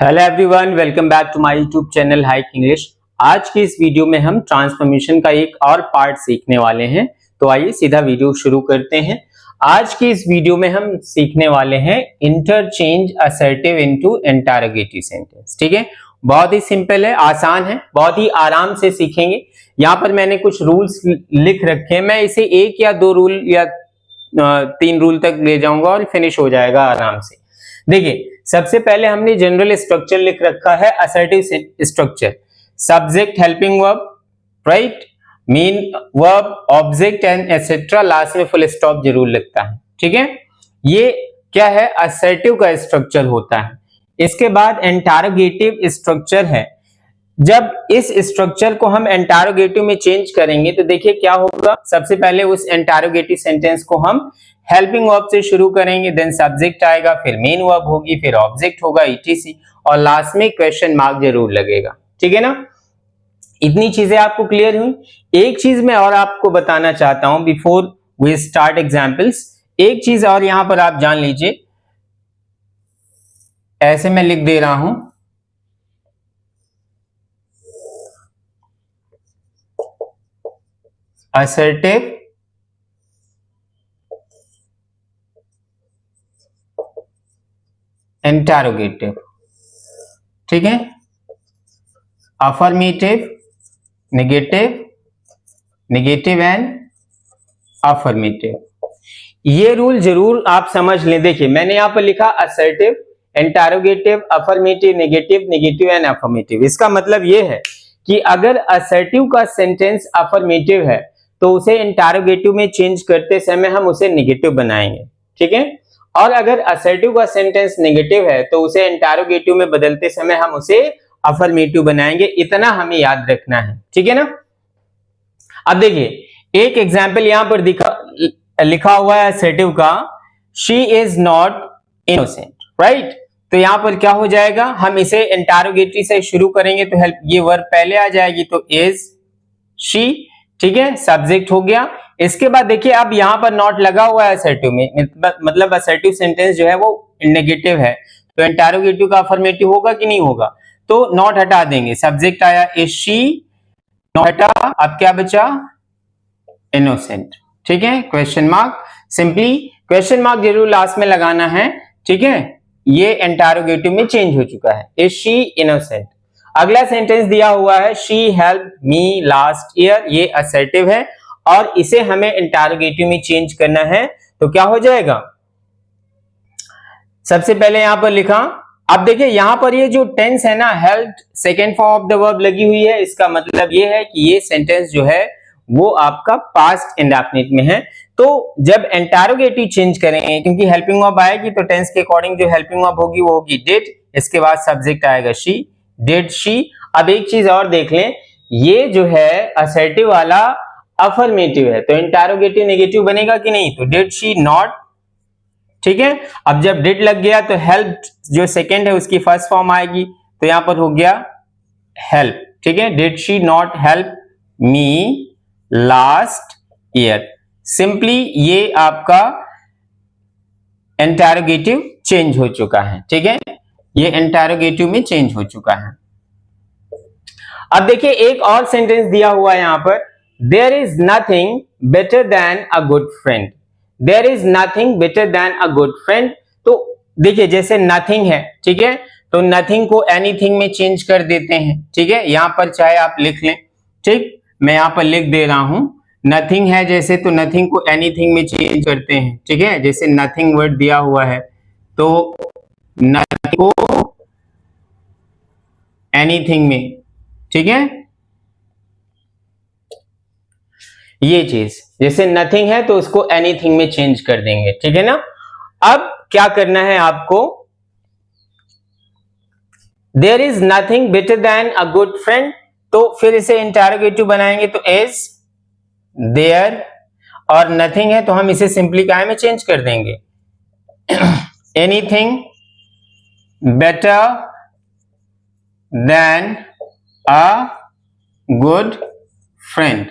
Hello everyone, welcome back to my YouTube channel hike English. आज की इस video में हम ट्रांसफॉर्मेशन का एक और पार्ट सीखने वाले हैं। तो आइए सीधा वीडियो शुरू करते हैं। आज की इस वीडियो में हम सीखने वाले हैं interchange assertive into interrogative sentence. ठीक है, बहुत ही सिंपल है, आसान है, बहुत ही आराम से सीखेंगे। यहाँ पर मैंने कुछ रूल्स लिख रखे हैं, मैं इसे एक या दो रूल या 3 रूल तक ले जाऊंगा और फिनिश हो जाएगा आराम से। देखिए, सबसे पहले हमने जनरल स्ट्रक्चर लिख रखा है assertive structure. Subject, helping verb, right, main verb, object and etcetera, last में फुल स्टॉप जरूर लगता है। ठीक है, ये क्या है, असर्टिव का स्ट्रक्चर होता है। इसके बाद इंटरोगेटिव स्ट्रक्चर है। जब इस स्ट्रक्चर को हम इंटरोगेटिव में चेंज करेंगे तो देखिए क्या होगा। सबसे पहले उस इंटरोगेटिव सेंटेंस को हम हेल्पिंग वर्ब से शुरू करेंगे, देन सब्जेक्ट आएगा, फिर मेन वर्ब होगी, फिर ऑब्जेक्ट होगा, ईटीसी, और लास्ट में क्वेश्चन मार्क जरूर लगेगा। ठीक है ना, इतनी चीजें आपको क्लियर हुई। एक चीज मैं और आपको बताना चाहता हूं बिफोर वी स्टार्ट एग्जाम्पल्स। एक चीज और यहां पर आप जान लीजिए, ऐसे मैं लिख दे रहा हूं, असर्टिव इंटरोगेटिव। ठीक है, affirmative, negative, negative and affirmative. ये रूल जरूर आप समझ लें। देखिए, मैंने यहां पर लिखा assertive, interrogative, affirmative, negative, negative and affirmative. इसका मतलब ये है कि अगर असर्टिव का सेंटेंस अफर्मेटिव है तो उसे इंटरोगेटिव में चेंज करते समय हम उसे नेगेटिव बनाएंगे। ठीक है, और अगर असर्टिव का सेंटेंस नेगेटिव है तो उसे इंटरोगेटिव में बदलते समय हम उसे अफर्मेटिव बनाएंगे। इतना हमें याद रखना है। ठीक है ना। अब देखिए, एक एग्जाम्पल यहां पर लिखा हुआ है असर्टिव का, she is not innocent, right. तो यहां पर क्या हो जाएगा, हम इसे इंटरोगेटिव से शुरू करेंगे तो हेल्प ये वर्ब पहले आ जाएगी, तो इज शी। ठीक है, सब्जेक्ट हो गया। इसके बाद देखिए, अब यहां पर नॉट लगा हुआ है असर्टिव में, मतलब असर्टिव सेंटेंस जो है वो नेगेटिव है, तो इंटरोगेटिव का अफर्मेटिव होगा कि नहीं होगा। तो नॉट हटा देंगे, सब्जेक्ट आया इज शी, नॉट हटा, अब क्या बचा, इनोसेंट। ठीक है, question mark, simply question mark जरूर लास्ट में लगाना है। ठीक है, ये इंटरोगेटिव में चेंज हो चुका है, इज शी इनोसेंट। अगला सेंटेंस दिया हुआ है, she help me last year, ये असर्टिव है और इसे हमें इंटरोगेटिव में चेंज करना है। तो क्या हो जाएगा, सबसे पहले यहां पर लिखा, अब देखिए यहां पर ये जो टेंस है ना, help second form of the verb लगी हुई है, इसका मतलब ये है कि ये सेंटेंस जो है वो आपका पास्ट इंडेफिनिट में है। तो जब इंटरोगेटिव चेंज करेंगे, क्योंकि हेल्पिंग वर्ब आएगी तो टेंस के अकॉर्डिंग जो हेल्पिंग वर्ब होगी वो होगी डिड, इसके बाद सब्जेक्ट आएगा शी, डिड शी। अब एक चीज और देख लें, ये जो है असर्टिव वाला अफर्मेटिव है, तो इंटरोगेटिव नेगेटिव बनेगा कि नहीं, तो डिड शी नॉट। ठीक है, अब जब डिड लग गया तो हेल्प जो सेकंड है उसकी फर्स्ट फॉर्म आएगी, तो यहां पर हो गया हेल्प। ठीक है, did she not help me last year. Simply ये आपका इंटरोगेटिव चेंज हो चुका है। ठीक है, ये इंटरोगेटिव में चेंज हो चुका है। अब देखिए, एक और सेंटेंस दिया हुआ है यहां पर, there is nothing better than a good friend. There is nothing better than a good friend. तो देखिए, जैसे नथिंग है, ठीक है, तो नथिंग को एनीथिंग में चेंज कर देते हैं। ठीक है, यहां पर चाहे आप लिख लें, ठीक, मैं यहां पर लिख दे रहा हूं, नथिंग है जैसे, तो नथिंग को एनीथिंग में चेंज करते हैं। ठीक है, जैसे नथिंग वर्ड दिया हुआ है तो नथिंग को एनीथिंग में। ठीक है, ये चीज जैसे नथिंग है तो उसको एनीथिंग में चेंज कर देंगे। ठीक है ना। अब क्या करना है आपको, there is nothing better than a good friend, तो फिर इसे इंटरोगेटिव बनाएंगे, तो इज देयर, और नथिंग है तो हम इसे सिंपली काय में चेंज कर देंगे, anything better than a good friend,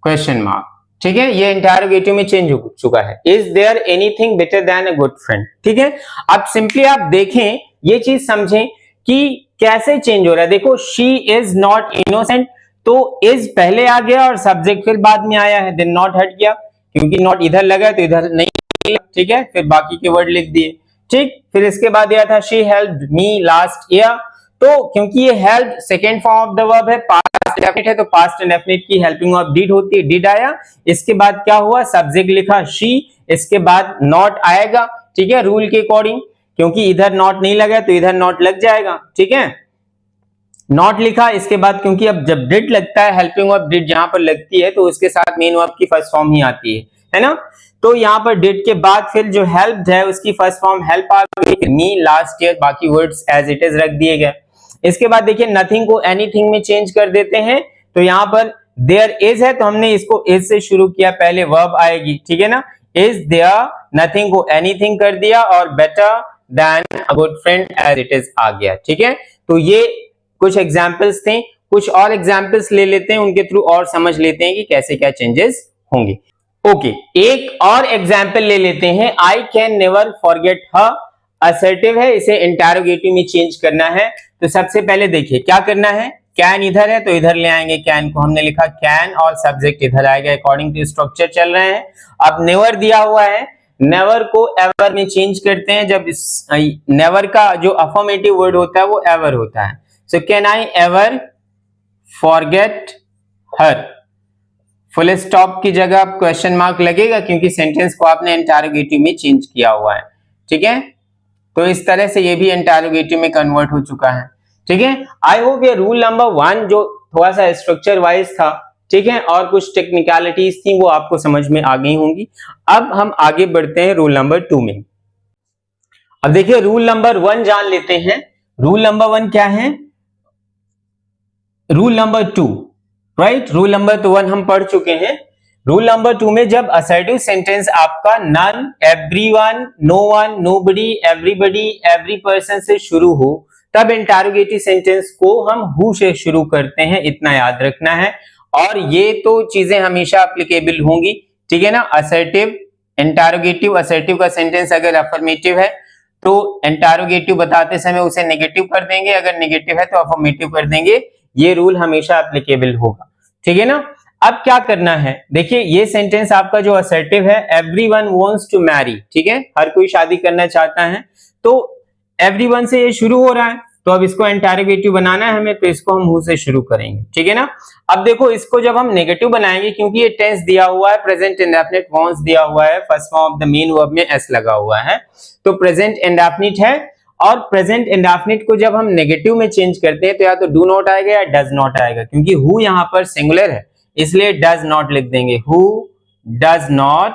question mark. ठीक है, ये इंटरोगेटिव में चेंज हो चुका है। Is there anything better than a good friend. ठीक है, अब सिंपली आप देखें, ये चीज समझें कि कैसे चेंज हो रहा है। देखो, शी इज नॉट इनोसेंट, तो इज पहले आ गया और सब्जेक्ट फिर बाद में आया है, देन नॉट हट गया, क्योंकि नॉट इधर लगा तो इधर नहीं। ठीक है, फिर बाकी के वर्ड लिख दिए। ठीक, फिर इसके बाद यह था she helped me last year, तो क्योंकि ये help second form of the verb है, पास्ट इंडेफिनिट है, तो पास्ट इंडेफिनिट की हेल्पिंग ऑफ डिड होती है, डिड आया। इसके बाद क्या हुआ, सब्जेक्ट लिखा शी, इसके बाद नॉट आएगा। ठीक है, रूल के अकॉर्डिंग, क्योंकि इधर नॉट नहीं लगा तो इधर नॉट लग जाएगा। ठीक है, नॉट लिखा, इसके बाद क्योंकि अब जब डिड लगता है, हेल्पिंग ऑफ डिड जहां पर लगती है तो उसके साथ मेन वर्ब की फर्स्ट फॉर्म ही आती है ना। तो यहाँ पर डिड के बाद फिर जो हेल्प्ड है उसकी फर्स्ट फॉर्म हेल्प आ गई, मी लास्ट ईयर, बाकी वर्ड्स एज इट इज रख दिए गए। इसके बाद देखिए नथिंग को एनीथिंग में चेंज कर देते हैं, तो यहाँ पर देयर इज है तो हमने इसको इज से शुरू किया, पहले वर्ब आएगी। ठीक है ना, इज देयर, नथिंग को एनीथिंग कर दिया और better than a good friend as it is आ गया। ठीक है, तो ये कुछ एग्जाम्पल्स थे, कुछ और एग्जाम्पल्स ले लेते हैं, उनके थ्रू और समझ लेते हैं कि कैसे क्या चेंजेस होंगे। ओके, एक और एग्जाम्पल ले लेते हैं, I can never forget her, assertive है, इसे इंटरोगेटिव में चेंज करना है। तो सबसे पहले देखिए क्या करना है, कैन इधर है तो इधर ले आएंगे, कैन को हमने लिखा कैन और सब्जेक्ट इधर आएगा, अकॉर्डिंग टू स्ट्रक्चर चल रहे हैं। अब नेवर दिया हुआ है, नेवर को एवर में चेंज करते हैं, जब नेवर का जो अफर्मेटिव वर्ड होता है वो एवर होता है। So can I ever forget her, full stop की जगह क्वेश्चन मार्क लगेगा क्योंकि सेंटेंस को आपने इंटरोगेटिव में चेंज किया हुआ है। ठीक है, तो इस तरह से ये भी इंटरोगेटिव में कन्वर्ट हो चुका है। ठीक है, आई होप ये रूल नंबर 1 जो थोड़ा सा स्ट्रक्चर वाइज था, ठीक है, और कुछ टेक्निकलिटीज थी वो आपको समझ में आ गई होंगी। अब हम आगे बढ़ते हैं रूल नंबर 2 में। अब देखिए रूल नंबर 1 जान लेते हैं। रूल नंबर 1 क्या है, rule number 2, right. Rule number 1 हम पढ़ चुके हैं। रूल नंबर 2 में जब असर्टिव सेंटेंस आपका none, everyone, no one, nobody, everybody, every person से शुरू हो, तब इंटरोगेटिव सेंटेंस को हम हु से शुरू करते हैं, इतना याद रखना है। और ये तो चीजें हमेशा एप्लीकेबल होंगी। ठीक है ना, असर्टिव, इंटरोगेटिव, असर्टिव का सेंटेंस अगर अफर्मेटिव है तो इंटरोगेटिव बताते समय उसे नेगेटिव कर देंगे, अगर नेगेटिव है तो अफर्मेटिव कर देंगे। ये रूल हमेशा एप्लीकेबल होगा। ठीक है ना, अब क्या करना है, देखिए ये सेंटेंस आपका जो असर्टिव है, एवरीवन वांट्स टू मैरी, ठीक है, हर कोई शादी करना चाहता है, तो एवरीवन से ये शुरू हो रहा है, तो अब इसको इंटरोगेटिव बनाना है हमें, तो इसको हम हु से शुरू करेंगे। ठीक है ना, अब देखो इसको जब हम नेगेटिव बनाएंगे, क्योंकि ये टेंस दिया हुआ है, प्रेजेंट इंडेफिनिट वांट्स दिया हुआ है, first form of the main verb में एस लगा हुआ है, तो प्रेजेंट इंडेफिनिट है, और प्रेजेंट इंडेफिनिट को जब हम नेगेटिव में चेंज करते हैं तो या तो डू नॉट आएगा या डज नॉट आएगा, क्योंकि हु यहां पर सिंगुलर है इसलिए डज नॉट लिख देंगे, हु डज नॉट,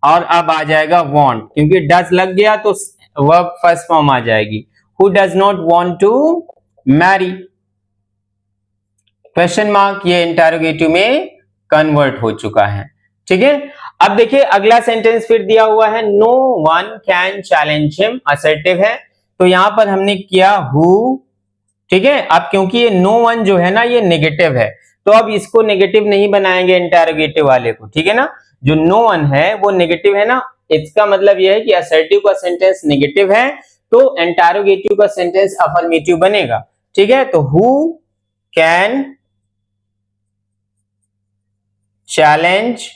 और अब आ जाएगा वांट, क्योंकि डज लग गया तो वर्ब फर्स्ट फॉर्म आ जाएगी, who does not want to marry, question mark, ये इंटरोगेटिव में कन्वर्ट हो चुका है। ठीक है, अब देखिए अगला सेंटेंस फिर दिया हुआ है, no one can challenge him, assertive है, तो यहां पर हमने किया हु। ठीक है, अब क्योंकि ये नो वन जो है ना ये नेगेटिव है, तो अब इसको नेगेटिव नहीं बनाएंगे इंटरोगेटिव वाले को। ठीक है ना, जो नो वन है वो नेगेटिव है ना, इसका मतलब यह है कि असर्टिव का सेंटेंस नेगेटिव है तो इंटरोगेटिव का सेंटेंस अफर्मेटिव बनेगा। ठीक है, तो हु कैन चैलेंज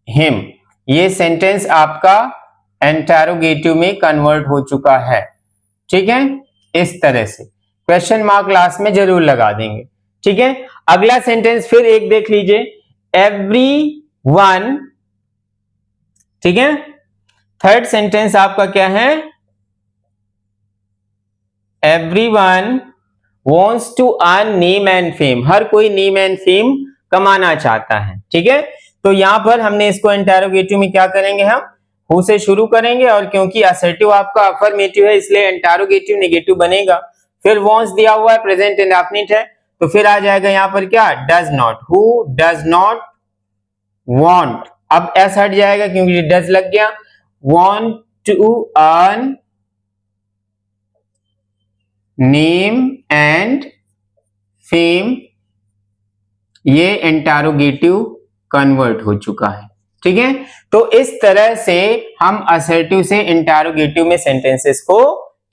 हिम, ये सेंटेंस आपका इंटरोगेटिव में कन्वर्ट हो चुका है। ठीक है, इस तरह से क्वेश्चन मार्क लास्ट में जरूर लगा देंगे। ठीक है, अगला सेंटेंस फिर एक देख लीजिए, एवरी वन। ठीक है, थर्ड सेंटेंस आपका क्या है, everyone wants to earn name and fame, हर कोई नेम एंड फेम कमाना चाहता है। ठीक है, तो यहां पर हमने इसको इंटरोगेटिव में क्या करेंगे, हम हु से शुरू करेंगे, और क्योंकि असर्टिव आपका अफर्मेटिव है इसलिए इंटरोगेटिव नेगेटिव बनेगा। फिर वॉन्ट्स दिया हुआ है, प्रेजेंट इंडेफिनिट है, तो फिर आ जाएगा यहां पर क्या, does not, who does not want, अब एस हट जाएगा क्योंकि डज लग गया, want to earn name and fame, ये इंटरोगेटिव कन्वर्ट हो चुका है। ठीक है, तो इस तरह से हम असर्टिव से इंटरोगेटिव में सेंटेंसेस को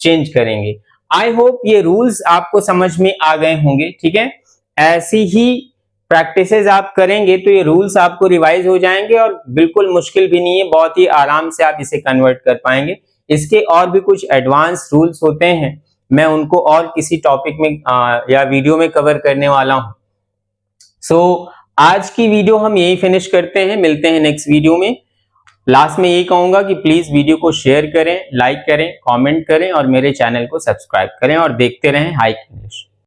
चेंज करेंगे। आई होप ये रूल्स आपको समझ में आ गए होंगे। ठीक है, ऐसी ही प्रैक्टिसेस आप करेंगे तो ये रूल्स आपको रिवाइज हो जाएंगे और बिल्कुल मुश्किल भी नहीं है, बहुत ही आराम से आप इसे कन्वर्ट कर पाएंगे। इसके और भी कुछ एडवांस रूल्स होते हैं, मैं उनको और किसी टॉपिक में या वीडियो में कवर करने वाला हूं। सो आज की वीडियो हम यही फिनिश करते हैं, मिलते हैं नेक्स्ट वीडियो में। लास्ट में यही कहूंगा कि प्लीज वीडियो को शेयर करें, लाइक करें, कमेंट करें और मेरे चैनल को सब्सक्राइब करें और देखते रहें हाइक इंग्लिश।